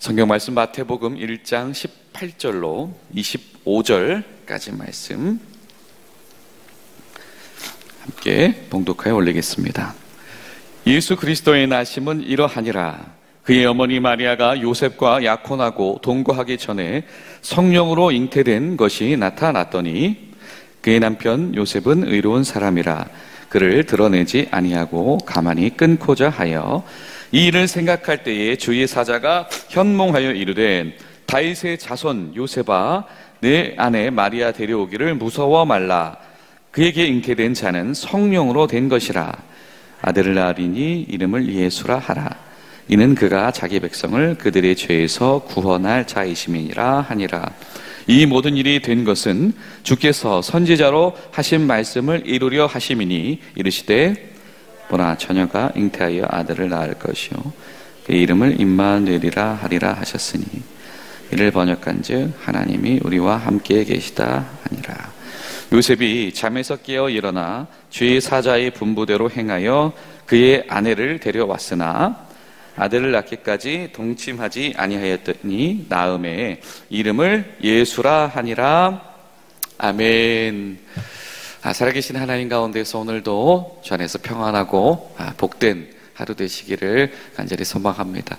성경 말씀 마태복음 1장 18절로 25절까지 말씀 함께 봉독하여 올리겠습니다. 예수 그리스도의 나심은 이러하니라. 그의 어머니 마리아가 요셉과 약혼하고 동거하기 전에 성령으로 잉태된 것이 나타났더니 그의 남편 요셉은 의로운 사람이라 그를 드러내지 아니하고 가만히 끊고자 하여 이 일을 생각할 때에 주의 사자가 현몽하여 이르되 다윗의 자손 요셉아 내 아내 마리아 데려오기를 무서워 말라. 그에게 잉태된 자는 성령으로 된 것이라. 아들을 낳으리니 이름을 예수라 하라. 이는 그가 자기 백성을 그들의 죄에서 구원할 자이심이니라 하니라. 이 모든 일이 된 것은 주께서 선지자로 하신 말씀을 이루려 하심이니 이르시되 보라 처녀가 잉태하여 아들을 낳을 것이요 그의 이름을 임마누엘이라 하리라 하셨으니 이를 번역한즉 하나님이 우리와 함께 계시다 하니라. 요셉이 잠에서 깨어 일어나 주의 사자의 분부대로 행하여 그의 아내를 데려왔으나 아들을 낳기까지 동침하지 아니하였더니 나음에 이름을 예수라 하니라. 아멘. 살아계신 하나님 가운데서 오늘도 주 안에서 평안하고 복된 하루 되시기를 간절히 소망합니다.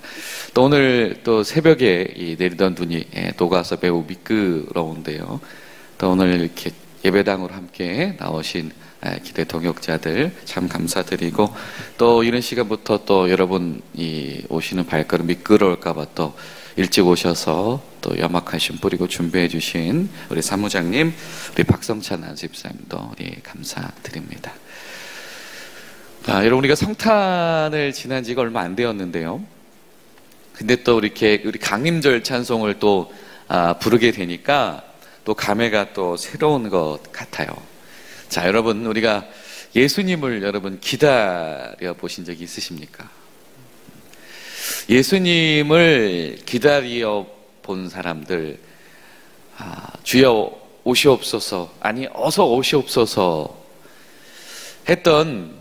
또 오늘 또 새벽에 내리던 눈이 녹아서 매우 미끄러운데요. 또 오늘 이렇게 예배당으로 함께 나오신 기대 동역자들 참 감사드리고 또 이런 시간부터 또 여러분이 오시는 발걸음 미끄러울까봐 또 일찍 오셔서 또 염화칼슘 뿌리고 준비해 주신 우리 사무장님, 우리 박성찬 안수집사님도 우리 감사드립니다. 여러분 우리가 성탄을 지난 지가 얼마 안 되었는데요. 근데 또 이렇게 우리 강림절 찬송을 또 부르게 되니까 또 감회가 또 새로운 것 같아요. 자, 여러분 우리가 예수님을 여러분 기다려 보신 적이 있으십니까? 예수님을 기다려 본 사람들, 주여 오시옵소서, 아니 어서 오시옵소서 했던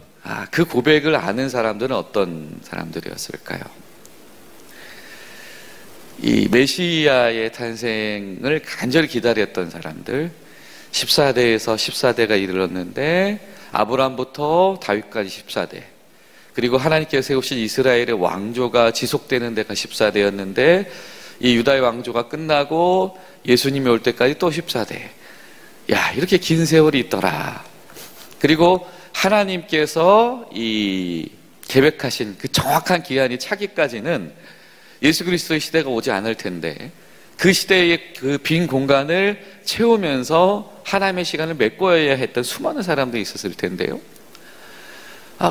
그 고백을 아는 사람들은 어떤 사람들이었을까요? 이 메시아의 탄생을 간절히 기다렸던 사람들, 14대에서 14대가 이르렀는데 아브라함부터 다윗까지 14대, 그리고 하나님께서 세우신 이스라엘의 왕조가 지속되는 데가 14대였는데 이 유다의 왕조가 끝나고 예수님이 올 때까지 또 14대. 야, 이렇게 긴 세월이 있더라. 그리고 하나님께서 이 계획하신 그 정확한 기한이 차기까지는 예수 그리스도의 시대가 오지 않을 텐데 그 시대의 그 빈 공간을 채우면서 하나님의 시간을 메꿔야 했던 수많은 사람들이 있었을 텐데요.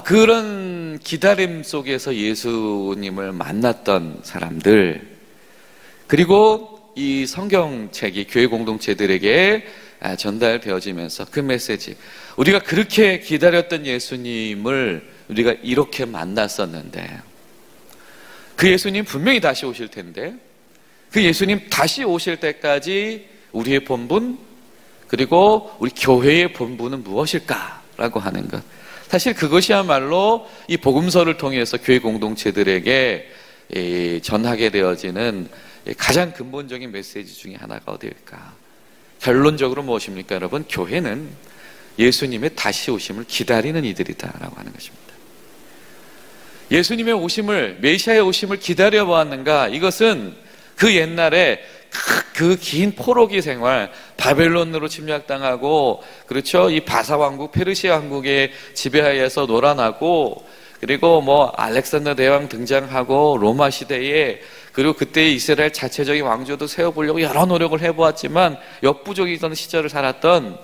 그런 기다림 속에서 예수님을 만났던 사람들, 그리고 이 성경책이 교회 공동체들에게 전달되어지면서 그 메시지, 우리가 그렇게 기다렸던 예수님을 우리가 이렇게 만났었는데 그 예수님 분명히 다시 오실 텐데 그 예수님 다시 오실 때까지 우리의 본분, 그리고 우리 교회의 본분은 무엇일까라고 하는 것, 사실 그것이야말로 이 복음서를 통해서 교회 공동체들에게 전하게 되어지는 가장 근본적인 메시지 중에 하나가 어디일까? 결론적으로 무엇입니까, 여러분? 교회는 예수님의 다시 오심을 기다리는 이들이다라고 하는 것입니다. 예수님의 오심을, 메시아의 오심을 기다려보았는가? 이것은 그 옛날에 그 긴 포로기 생활, 바벨론으로 침략당하고, 그렇죠? 이 바사 왕국, 페르시아 왕국의 지배하에서 놀아나고, 그리고 알렉산더 대왕 등장하고, 로마 시대에, 그리고 그때의 이스라엘 자체적인 왕조도 세워보려고 여러 노력을 해보았지만 역부족이던 시절을 살았던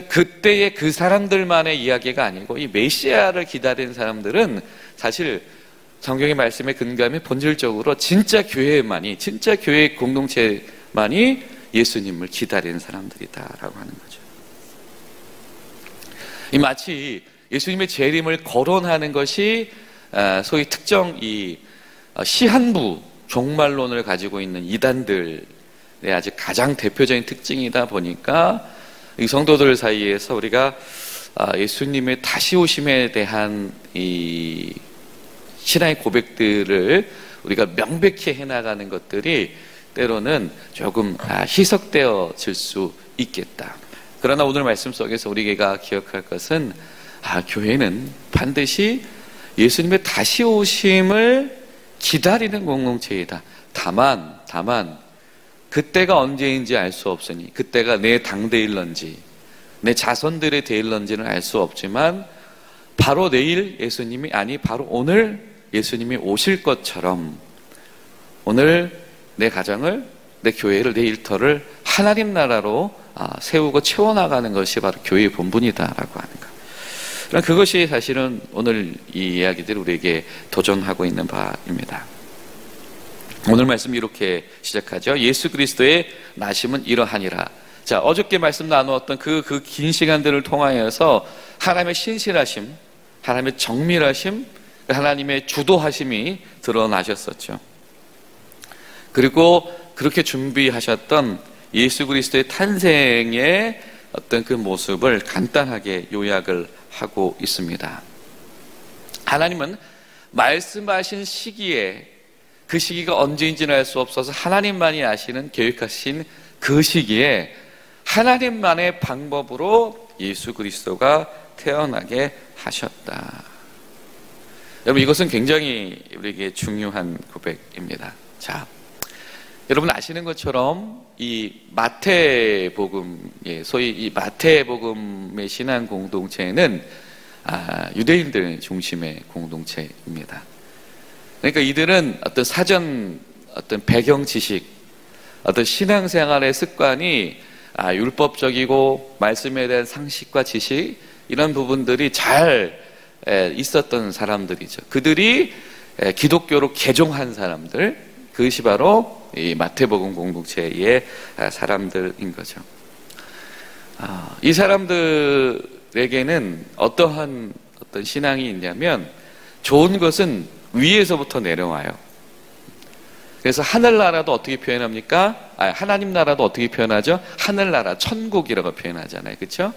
그때의 그 사람들만의 이야기가 아니고 이 메시아를 기다리는 사람들은 사실 성경의 말씀에 근거하면 본질적으로 진짜 교회만이, 진짜 교회 공동체만이 예수님을 기다리는 사람들이다라고 하는 거죠. 이 마치 예수님의 재림을 거론하는 것이 소위 특정 이 시한부 종말론을 가지고 있는 이단들의 아주 가장 대표적인 특징이다 보니까 이 성도들 사이에서 우리가 예수님의 다시 오심에 대한 이 신앙의 고백들을 우리가 명백히 해나가는 것들이 때로는 조금 희석되어질 수 있겠다. 그러나 오늘 말씀 속에서 우리가 기억할 것은 교회는 반드시 예수님의 다시 오심을 기다리는 공동체이다. 다만 그때가 언제인지 알 수 없으니, 그때가 내 당대일런지 내 자손들의 대일런지는 알 수 없지만 바로 내일 예수님이, 아니 바로 오늘 예수님이 오실 것처럼 오늘 내 가정을, 내 교회를, 내 일터를 하나님 나라로 세우고 채워나가는 것이 바로 교회의 본분이다라고 하는 것. 그것이 사실은 오늘 이 이야기들 우리에게 도전하고 있는 바입니다. 오늘 말씀 이렇게 시작하죠. 예수 그리스도의 나심은 이러하니라. 자, 어저께 말씀 나누었던 그 긴 시간들을 통하여서 하나님의 신실하심, 하나님의 정밀하심, 하나님의 주도하심이 드러나셨었죠. 그리고 그렇게 준비하셨던 예수 그리스도의 탄생의 어떤 그 모습을 간단하게 요약을 하고 있습니다. 하나님은 말씀하신 시기에, 그 시기가 언제인지는 알 수 없어서 하나님만이 아시는, 계획하신 그 시기에 하나님만의 방법으로 예수 그리스도가 태어나게 하셨다. 여러분, 이것은 굉장히 우리에게 중요한 고백입니다. 자, 여러분 아시는 것처럼 이 마태복음, 소위 이 마태복음의 신앙 공동체는 유대인들 중심의 공동체입니다. 그러니까 이들은 어떤 사전, 어떤 배경 지식, 어떤 신앙생활의 습관이 율법적이고 말씀에 대한 상식과 지식, 이런 부분들이 잘 있었던 사람들이죠. 그들이 기독교로 개종한 사람들, 그것이 바로 이 마태복음 공동체의 사람들인 거죠. 이 사람들에게는 어떠한 어떤 신앙이 있냐면, 좋은 것은 위에서부터 내려와요. 그래서 하늘나라도 어떻게 표현합니까? 하나님 나라도 어떻게 표현하죠? 하늘나라, 천국이라고 표현하잖아요. 그렇죠?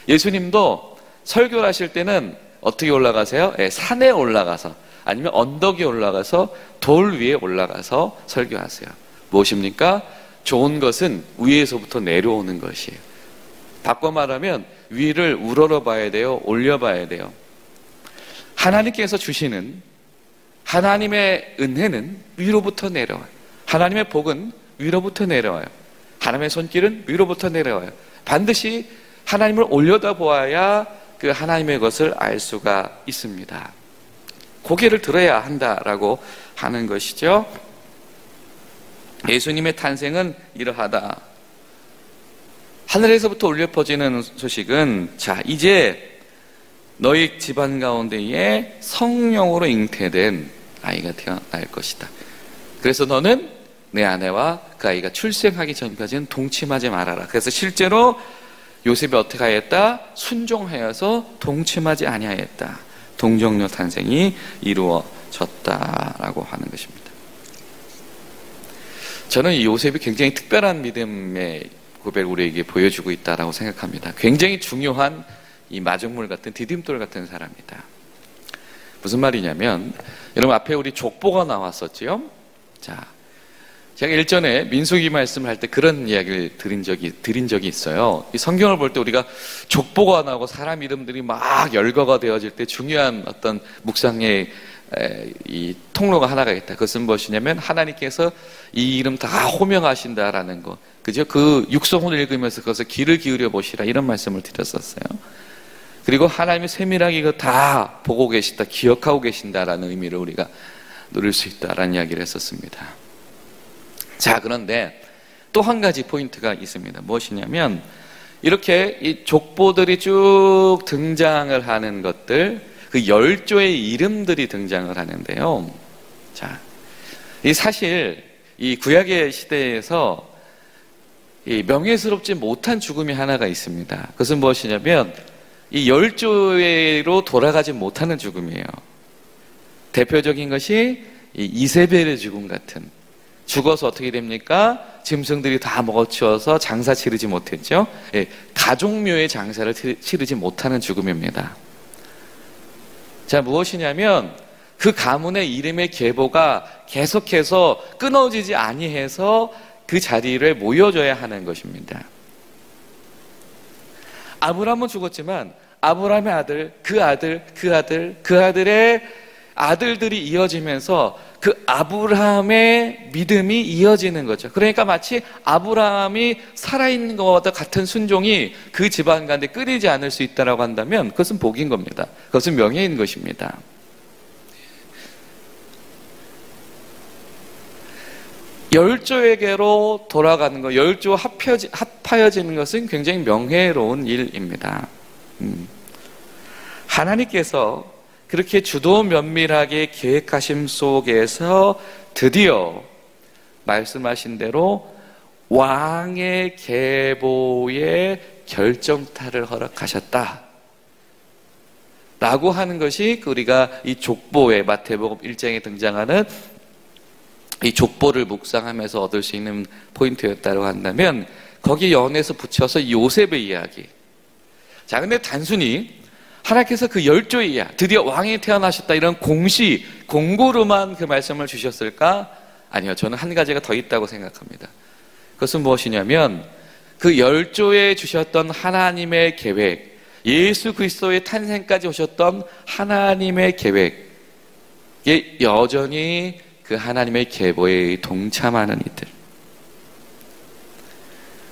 예수님도 설교를 하실 때는 어떻게 올라가세요? 산에 올라가서, 아니면 언덕에 올라가서, 돌 위에 올라가서 설교하세요. 무엇입니까? 좋은 것은 위에서부터 내려오는 것이에요. 바꿔 말하면 위를 우러러봐야 돼요. 올려봐야 돼요. 하나님께서 주시는 하나님의 은혜는 위로부터 내려와요. 하나님의 복은 위로부터 내려와요. 하나님의 손길은 위로부터 내려와요. 반드시 하나님을 올려다보아야 그 하나님의 것을 알 수가 있습니다. 고개를 들어야 한다라고 하는 것이죠. 예수님의 탄생은 이러하다. 하늘에서부터 울려 퍼지는 소식은, 자, 이제 너희 집안 가운데에 성령으로 잉태된 아이가 태어날 것이다. 그래서 너는 내 아내와 그 아이가 출생하기 전까지는 동침하지 말아라. 그래서 실제로 요셉이 어떻게 하였다? 순종하여서 동침하지 아니하였다. 동정녀 탄생이 이루어졌다라고 하는 것입니다. 저는 이 요셉이 굉장히 특별한 믿음의 고백을 우리에게 보여주고 있다라고 생각합니다. 굉장히 중요한 이 마중물 같은, 디딤돌 같은 사람이다. 무슨 말이냐면, 여러분 앞에 우리 족보가 나왔었지요. 자, 제가 일전에 민수기 말씀을 할 때 그런 이야기를 드린 적이 있어요. 이 성경을 볼 때 우리가 족보가 나오고 사람 이름들이 막 열거가 되어질 때 중요한 어떤 묵상의 이 통로가 하나가 있다. 그것은 무엇이냐면, 하나님께서 이 이름 다 호명하신다라는 거, 그죠? 그 육성을 읽으면서 그것을 귀를 기울여 보시라, 이런 말씀을 드렸었어요. 그리고 하나님이 세밀하게 이거 다 보고 계신다, 기억하고 계신다라는 의미를 우리가 누릴 수 있다라는 이야기를 했었습니다. 자, 그런데 또 한 가지 포인트가 있습니다. 무엇이냐면, 이렇게 이 족보들이 쭉 등장을 하는 것들, 그 10조의 이름들이 등장을 하는데요. 자, 이 사실 이 구약의 시대에서 이 명예스럽지 못한 죽음이 하나가 있습니다. 그것은 무엇이냐면, 이 10조로 돌아가지 못하는 죽음이에요. 대표적인 것이 이 이세벨의 죽음 같은, 죽어서 어떻게 됩니까? 짐승들이 다 먹어치워서 장사 치르지 못했죠. 가족묘의 장사를 치르지 못하는 죽음입니다. 자, 무엇이냐면, 그 가문의 이름의 계보가 계속해서 끊어지지 아니해서 그 자리를 모여줘야 하는 것입니다. 아브라함은 죽었지만 아브라함의 아들, 그 아들, 그 아들, 그 아들의 아들들이 이어지면서 그 아브라함의 믿음이 이어지는 거죠. 그러니까 마치 아브라함이 살아있는 것과 같은 순종이 그 집안 가운데 끊이지 않을 수 있다고 한다면 그것은 복인 겁니다. 그것은 명예인 것입니다. 열조에게로 돌아가는 것, 열조 합하여지는 것은 굉장히 명예로운 일입니다. 하나님께서 그렇게 주도 면밀하게 계획하심 속에서 드디어 말씀하신 대로 왕의 계보의 결정타를 허락하셨다 라고 하는 것이 우리가 이 족보에 마태복음 1장에 등장하는 이 족보를 묵상하면서 얻을 수 있는 포인트였다고 한다면 거기에 연해서 붙여서 요셉의 이야기. 자, 근데 단순히 하나님께서 그 열조의 이야, 드디어 왕이 태어나셨다 이런 공고로만 그 말씀을 주셨을까? 아니요, 저는 한 가지가 더 있다고 생각합니다. 그것은 무엇이냐면 그 열조에 주셨던 하나님의 계획, 예수 그리스도의 탄생까지 오셨던 하나님의 계획에 여전히 그 하나님의 계보에 동참하는 이들.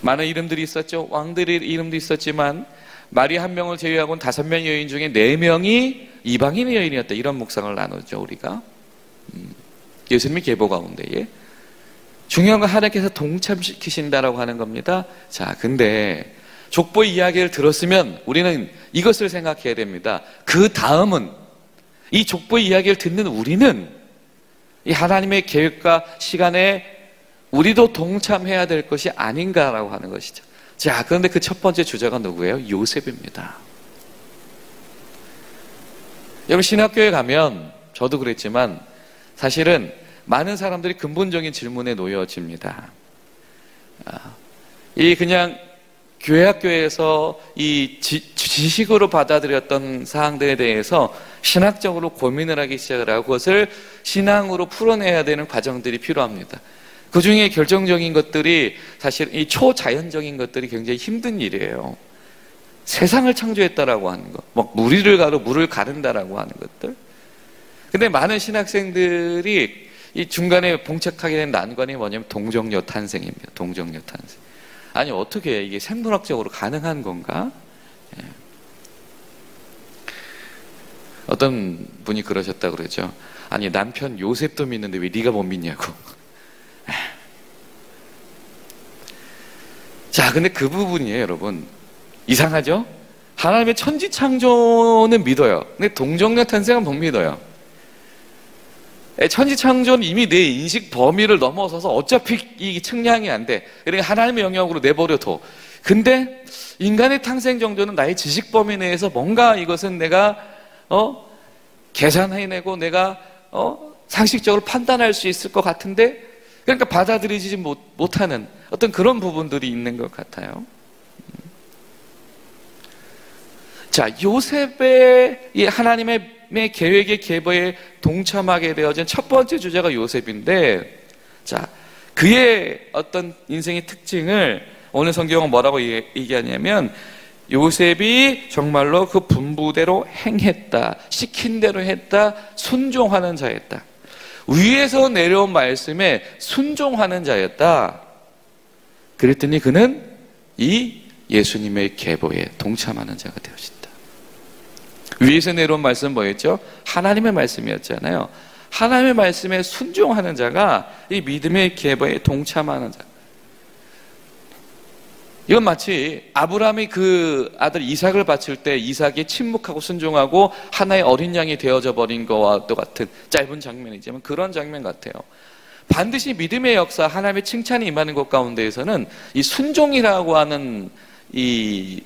많은 이름들이 있었죠. 왕들의 이름도 있었지만 마리 한 명을 제외하고는 5명의 여인 중에 4명이 이방인의 여인이었다. 이런 묵상을 나누죠, 우리가. 예수님의 계보 가운데에. 중요한 건 하나님께서 동참시키신다라고 하는 겁니다. 자, 근데 족보 이야기를 들었으면 우리는 이것을 생각해야 됩니다. 그 다음은 이 족보 이야기를 듣는 우리는 이 하나님의 계획과 시간에 우리도 동참해야 될 것이 아닌가라고 하는 것이죠. 자, 그런데 그 첫 번째 주자가 누구예요? 요셉입니다. 여러분, 신학교에 가면 저도 그랬지만 사실은 많은 사람들이 근본적인 질문에 놓여집니다. 이 그냥 교회 학교에서 이 지식으로 받아들였던 사항들에 대해서 신학적으로 고민을 하기 시작을 하고 그것을 신앙으로 풀어내야 되는 과정들이 필요합니다. 그 중에 결정적인 것들이 사실 이 초자연적인 것들이 굉장히 힘든 일이에요. 세상을 창조했다라고 하는 것, 막 물을 가로 물을 가른다라고 하는 것들. 근데 많은 신학생들이 이 중간에 봉착하게 된 난관이 뭐냐면 동정녀 탄생입니다. 동정녀 탄생. 아니, 어떻게 이게 생물학적으로 가능한 건가? 예. 어떤 분이 그러셨다고 그러죠. 아니, 남편 요셉도 믿는데 왜 네가 못 믿냐고. 자, 근데 그 부분이에요, 여러분. 이상하죠? 하나님의 천지창조는 믿어요. 근데 동정녀 탄생은 못 믿어요. 천지창조는 이미 내 인식 범위를 넘어서서 어차피 이 측량이 안 돼. 그러니까 하나님의 영역으로 내버려둬. 근데 인간의 탄생 정도는 나의 지식 범위 내에서 뭔가 이것은 내가 계산해내고 내가 상식적으로 판단할 수 있을 것 같은데, 그러니까 받아들이지 못하는 어떤 그런 부분들이 있는 것 같아요. 자, 요셉의 이 하나님의 계획의 계보에 동참하게 되어진 첫 번째 주자가 요셉인데, 자, 그의 어떤 인생의 특징을 오늘 성경은 뭐라고 얘기하냐면 요셉이 정말로 그 분부대로 행했다, 시킨 대로 했다, 순종하는 자였다. 위에서 내려온 말씀에 순종하는 자였다. 그랬더니 그는 이 예수님의 계보에 동참하는 자가 되어진다. 위에서 내려온 말씀은 뭐였죠? 하나님의 말씀이었잖아요. 하나님의 말씀에 순종하는 자가 이 믿음의 계보에 동참하는 자. 이건 마치 아브라함이 그 아들 이삭을 바칠 때 이삭이 침묵하고 순종하고 하나의 어린 양이 되어져 버린 것과 같은 짧은 장면이지만 그런 장면 같아요. 반드시 믿음의 역사, 하나님의 칭찬이 임하는 것 가운데에서는 이 순종이라고 하는 이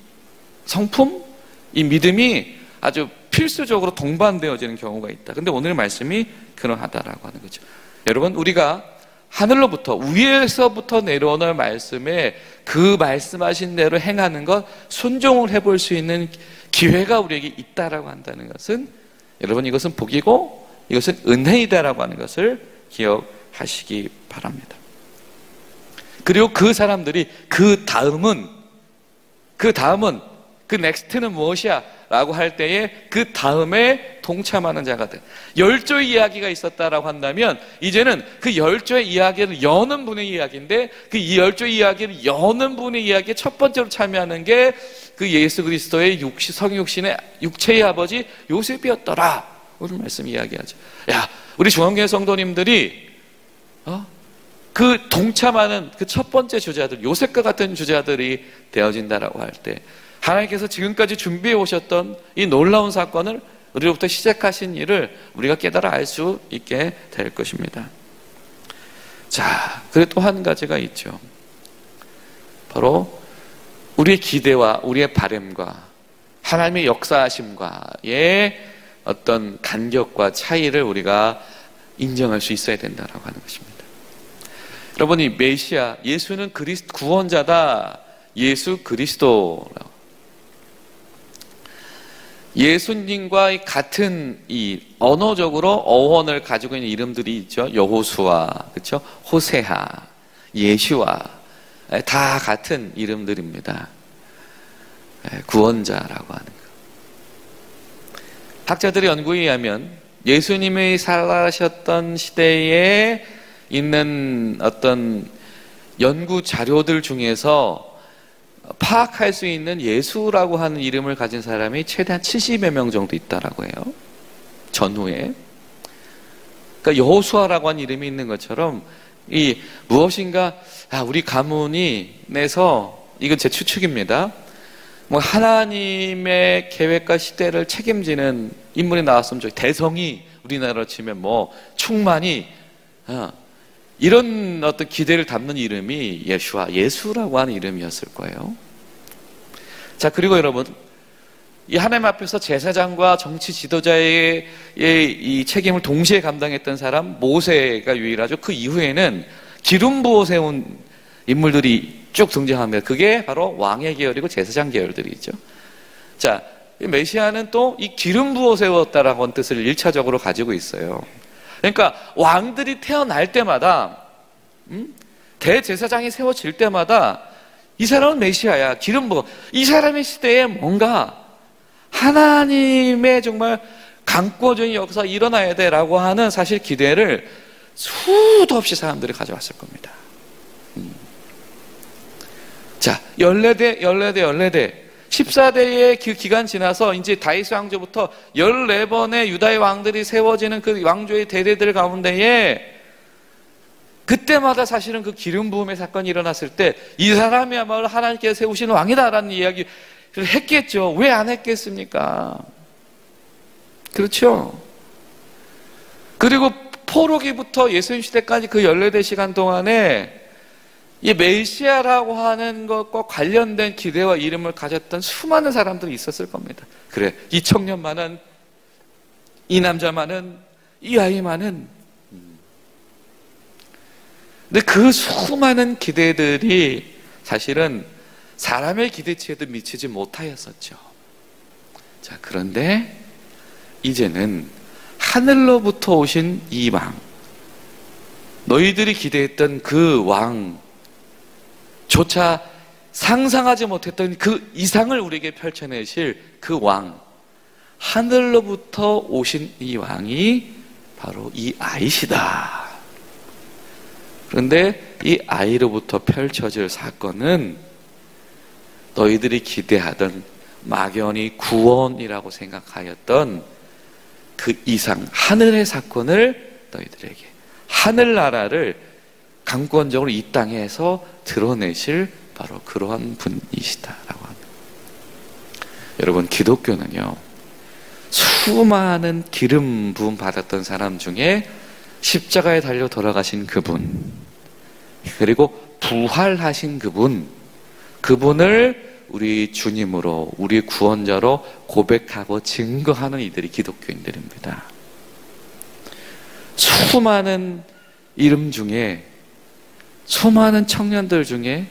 성품, 이 믿음이 아주 필수적으로 동반되어지는 경우가 있다. 근데 오늘 말씀이 그러하다라고 하는 거죠. 여러분, 우리가 하늘로부터, 위에서부터 내려오는 말씀에 그 말씀하신 대로 행하는 것, 순종을 해볼 수 있는 기회가 우리에게 있다라고 한다는 것은, 여러분, 이것은 복이고 이것은 은혜이다라고 하는 것을 기억하시기 바랍니다. 그리고 그 사람들이 그 다음은 그 넥스트는 무엇이야? 라고 할 때에 그 다음에 동참하는 자가 돼. 열조의 이야기가 있었다라고 한다면 이제는 그 열조의 이야기를 여는 분의 이야기인데 그 열조의 이야기를 여는 분의 이야기에 첫 번째로 참여하는 게 그 예수 그리스도의 성육신의 육체의 아버지 요셉이었더라. 오늘 말씀 이야기하죠. 야, 우리 중앙교회 성도님들이 그 동참하는 그 첫 번째 주자들, 요셉과 같은 주자들이 되어진다라고 할 때 하나님께서 지금까지 준비해 오셨던 이 놀라운 사건을 우리로부터 시작하신 일을 우리가 깨달아 알 수 있게 될 것입니다. 자, 그리고 또 한 가지가 있죠. 바로 우리의 기대와 우리의 바람과 하나님의 역사하심과의 어떤 간격과 차이를 우리가 인정할 수 있어야 된다라고 하는 것입니다. 여러분, 이 메시아, 예수는 구원자다. 예수 그리스도라고. 예수님과 같은 이 언어적으로 어원을 가지고 있는 이름들이 있죠. 여호수아, 그렇죠? 호세아, 예슈아, 다 같은 이름들입니다. 구원자라고 하는 거. 학자들의 연구에 의하면 예수님이 살아가셨던 시대에 있는 어떤 연구 자료들 중에서 파악할 수 있는 예수라고 하는 이름을 가진 사람이 최대한 70여 명 정도 있다라고 해요. 전후에. 그러니까 여호수아라고 하는 이름이 있는 것처럼 이 무엇인가 우리 가문이 내서, 이건 제 추측입니다. 뭐 하나님의 계획과 시대를 책임지는 인물이 나왔으면 좋겠어요. 대성이 우리나라로 치면 뭐 충만이 이런 어떤 기대를 담는 이름이 예수라고 하는 이름이었을 거예요. 자, 그리고 여러분, 이 하나님 앞에서 제사장과 정치 지도자의 이 책임을 동시에 감당했던 사람 모세가 유일하죠. 그 이후에는 기름 부어 세운 인물들이 쭉 등장합니다. 그게 바로 왕의 계열이고 제사장 계열들이죠. 자, 이 메시아는 또 이 기름 부어 세웠다라고 하는 뜻을 1차적으로 가지고 있어요. 그러니까 왕들이 태어날 때마다 대제사장이 세워질 때마다 이 사람은 메시아야, 기름 부어. 이 사람의 시대에 뭔가 하나님의 정말 강권적인 역사가 일어나야 돼라고 하는 사실 기대를 수도 없이 사람들이 가져왔을 겁니다. 자, 14대 14대의 그 기간 지나서 이제 다윗 왕조부터 14번의 유다의 왕들이 세워지는 그 왕조의 대대들 가운데에 그때마다 사실은 그 기름 부음의 사건이 일어났을 때 이 사람이야말로 하나님께서 세우신 왕이다라는 이야기를 했겠죠. 왜 안 했겠습니까? 그렇죠. 그리고 포로기부터 예수님 시대까지 그 14대 시간 동안에 이 메시아라고 하는 것과 관련된 기대와 이름을 가졌던 수많은 사람들이 있었을 겁니다. 그래, 이 청년만은, 이 남자만은, 이 아이만은. 근데 그 수많은 기대들이 사실은 사람의 기대치에도 미치지 못하였었죠. 자, 그런데 이제는 하늘로부터 오신 이 왕, 너희들이 기대했던 그 왕조차 상상하지 못했던 그 이상을 우리에게 펼쳐내실 그 왕, 하늘로부터 오신 이 왕이 바로 이 아이시다. 그런데 이 아이로부터 펼쳐질 사건은 너희들이 기대하던 막연히 구원이라고 생각하였던 그 이상 하늘의 사건을 너희들에게, 하늘나라를 강권적으로 이 땅에서 드러내실 바로 그러한 분이시다라고 합니다. 여러분, 기독교는요, 수많은 기름 부음 받았던 사람 중에 십자가에 달려 돌아가신 그분, 그리고 부활하신 그분을 우리 주님으로, 우리 구원자로 고백하고 증거하는 이들이 기독교인들입니다. 수많은 이름 중에, 수많은 청년들 중에,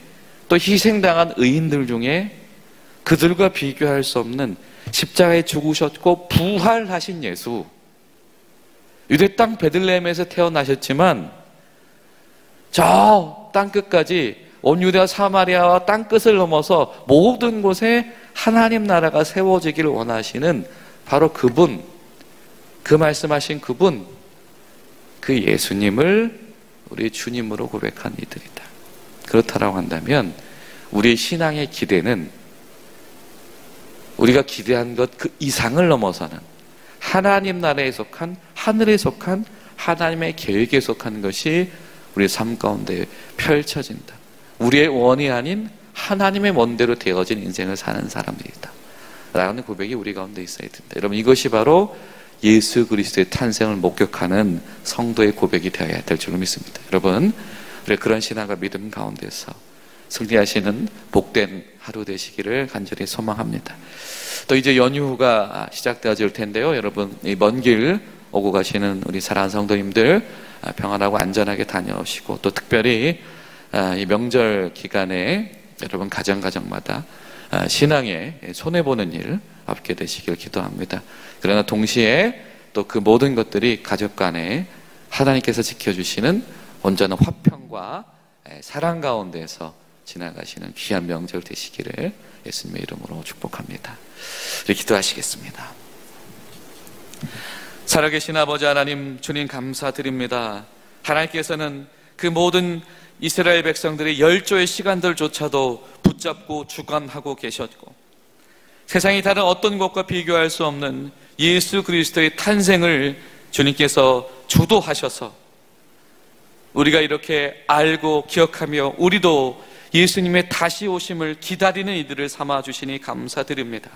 또 희생당한 의인들 중에 그들과 비교할 수 없는 십자가에 죽으셨고 부활하신 예수, 유대 땅 베들레헴에서 태어나셨지만 저 땅끝까지 온 유대와 사마리아와 땅끝을 넘어서 모든 곳에 하나님 나라가 세워지기를 원하시는 바로 그분, 그 말씀하신 그분, 그 예수님을 우리 주님으로 고백한 이들이다. 그렇다라고 한다면 우리의 신앙의 기대는 우리가 기대한 것 그 이상을 넘어서는 하나님 나라에 속한, 하늘에 속한 하나님의 계획에 속한 것이 우리의 삶 가운데 펼쳐진다. 우리의 원이 아닌 하나님의 원대로 되어진 인생을 사는 사람들이다 라는 고백이 우리 가운데 있어야 된다. 여러분, 이것이 바로 예수 그리스도의 탄생을 목격하는 성도의 고백이 되어야 될 줄로 믿습니다. 여러분, 우리 그런 신앙과 믿음 가운데서 승리하시는 복된 하루 되시기를 간절히 소망합니다. 또 이제 연휴가 시작되어질 텐데요. 여러분, 이 먼 길 오고 가시는 우리 사랑하는 성도님들 평안하고 안전하게 다녀오시고, 또 특별히 이 명절 기간에 여러분 가정마다 신앙에 손해보는 일 없게 되시길 기도합니다. 그러나 동시에 또 그 모든 것들이 가족 간에 하나님께서 지켜주시는 온전한 화평과 사랑 가운데서 지나가시는 귀한 명절 되시기를 예수님의 이름으로 축복합니다. 우리 기도하시겠습니다. 살아계신 아버지 하나님, 주님 감사드립니다. 하나님께서는 그 모든 이스라엘 백성들의 열조의 시간들조차도 붙잡고 주관하고 계셨고, 세상이 다른 어떤 것과 비교할 수 없는 예수 그리스도의 탄생을 주님께서 주도하셔서 우리가 이렇게 알고 기억하며 우리도 예수님의 다시 오심을 기다리는 이들을 삼아주시니 감사드립니다.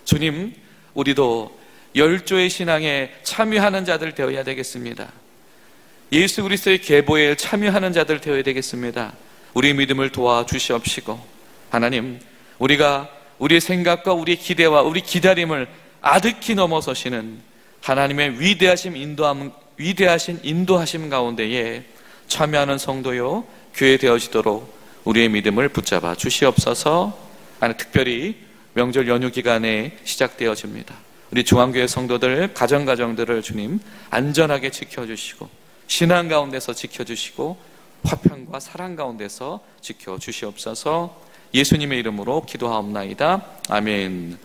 주님, 우리도 열조의 신앙에 참여하는 자들 되어야 되겠습니다. 예수 그리스도의 계보에 참여하는 자들 되어야 되겠습니다. 우리 믿음을 도와주시옵시고, 하나님, 우리가 우리의 생각과 우리의 기대와 우리 기다림을 아득히 넘어서시는 하나님의 위대하신 인도하심 가운데에 참여하는 성도요 교회 되어지도록 우리의 믿음을 붙잡아 주시옵소서. 특별히 명절 연휴 기간에 시작되어집니다. 우리 중앙교회 성도들, 가정들을 주님 안전하게 지켜주시고, 신앙 가운데서 지켜주시고, 화평과 사랑 가운데서 지켜주시옵소서. 예수님의 이름으로 기도하옵나이다. 아멘.